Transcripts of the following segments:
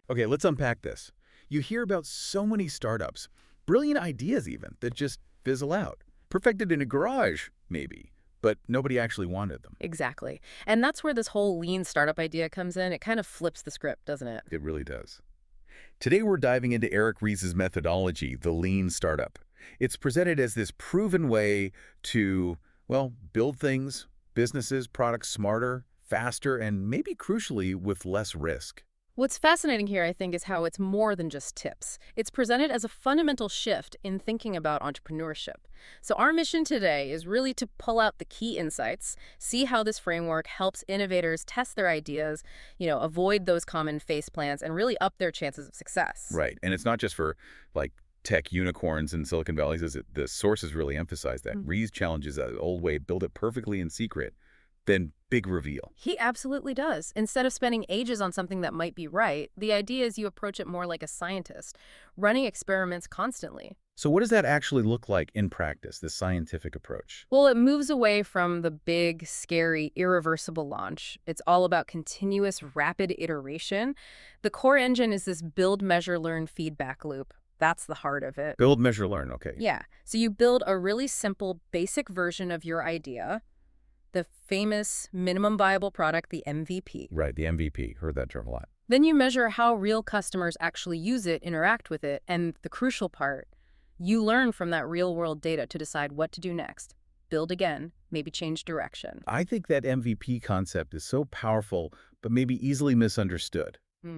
Okay, let's unpack this. You hear about so many startups, brilliant ideas even, that just fizzle out. Perfected in a garage, maybe, but nobody actually wanted them. Exactly. And that's where this whole lean startup idea comes in. It kind of flips the script, doesn't it? It really does. Today we're diving into Eric Ries' methodology, the lean startup. It's presented as this proven way to, well, build things, businesses, products smarter, faster, and maybe crucially with less risk. What's fascinating here, I think, is how it's more than just tips. It's presented as a fundamental shift in thinking about entrepreneurship. So our mission today is really to pull out the key insights, see how this framework helps innovators test their ideas, avoid those common face plants, and really up their chances of success. Right, and it's not just for, like, tech unicorns in Silicon Valley. The sources really emphasize that. Ries challenges that old way, build it perfectly in secret, then big reveal. He absolutely does. Instead of spending ages on something that might be right, the idea is you approach it more like a scientist, running experiments constantly. So what does that actually look like in practice, this scientific approach? Well, it moves away from the big, scary, irreversible launch. It's all about continuous, rapid iteration. The core engine is this build, measure, learn feedback loop. That's the heart of it. Build, measure, learn, okay. Yeah. So you build a really simple, basic version of your idea, the famous minimum viable product, the MVP. Right, the MVP. Heard that term a lot. Then you measure how real customers actually use it, interact with it, and the crucial part, you learn from that real-world data to decide what to do next. Build again, maybe change direction. I think that MVP concept is so powerful, but maybe easily misunderstood.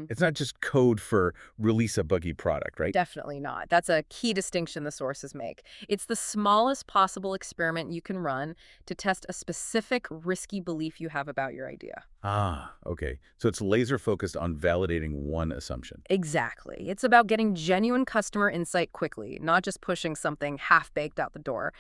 It's not just code for release a buggy product, right? Definitely not. That's a key distinction the sources make. It's the smallest possible experiment you can run to test a specific risky belief you have about your idea. Ah, okay. So it's laser focused on validating one assumption. Exactly. It's about getting genuine customer insight quickly, not just pushing something half-baked out the door.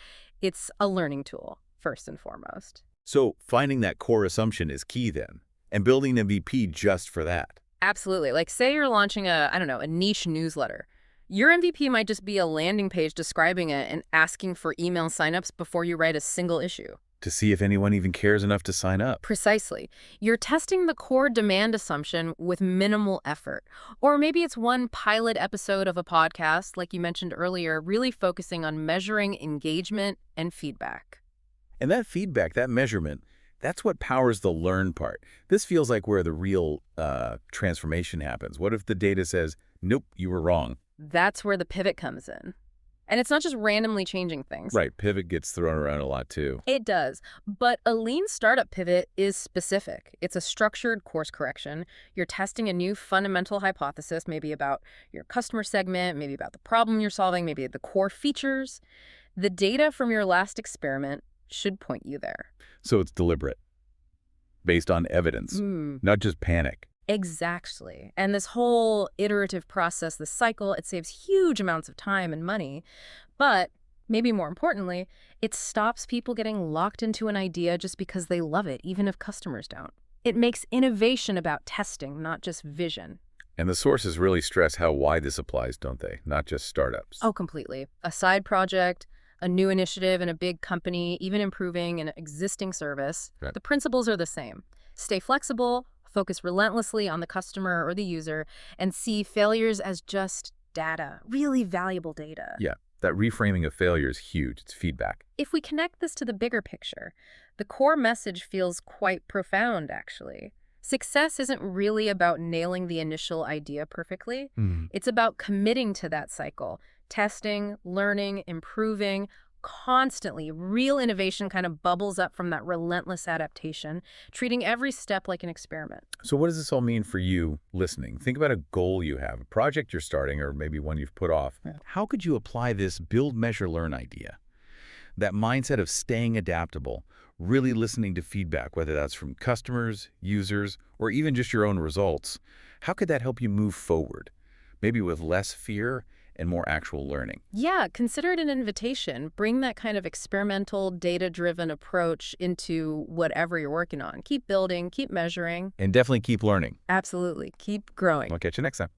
It's a learning tool, first and foremost. So finding that core assumption is key then, and building an MVP just for that. Absolutely. Like, say you're launching a niche newsletter. Your MVP might just be a landing page describing it and asking for email signups before you write a single issue. To see if anyone even cares enough to sign up. Precisely. You're testing the core demand assumption with minimal effort. Or maybe it's one pilot episode of a podcast, like you mentioned earlier, really focusing on measuring engagement and feedback. And that feedback, that measurement, that's what powers the learn part. This feels like where the real transformation happens. What if the data says, nope, you were wrong? That's where the pivot comes in. And it's not just randomly changing things. Right, pivot gets thrown around a lot too. It does. But a lean startup pivot is specific. It's a structured course correction. You're testing a new fundamental hypothesis, maybe about your customer segment, maybe about the problem you're solving, maybe the core features. The data from your last experiment should point you there. So it's deliberate, based on evidence, not just panic. Exactly. And this whole iterative process, this cycle, it saves huge amounts of time and money. But maybe more importantly, it stops people getting locked into an idea just because they love it, even if customers don't. It makes innovation about testing, not just vision. And the sources really stress how wide this applies, don't they? Not just startups. Oh, completely. A side project, a new initiative in a big company, even improving an existing service. Right. The principles are the same. Stay flexible, focus relentlessly on the customer or the user, and see failures as just data, really valuable data. Yeah, that reframing of failure is huge. It's feedback. If we connect this to the bigger picture, the core message feels quite profound, actually. Success isn't really about nailing the initial idea perfectly. It's about committing to that cycle, testing, learning, improving, constantly. Real innovation kind of bubbles up from that relentless adaptation, treating every step like an experiment. So what does this all mean for you listening? Think about a goal you have, a project you're starting, or maybe one you've put off. Yeah. How could you apply this build, measure, learn idea? That mindset of staying adaptable, really listening to feedback, whether that's from customers, users, or even just your own results. How could that help you move forward? Maybe with less fear and more actual learning. Yeah, consider it an invitation. Bring that kind of experimental, data-driven approach into whatever you're working on. Keep building, keep measuring. And definitely keep learning. Absolutely. Keep growing. I'll catch you next time.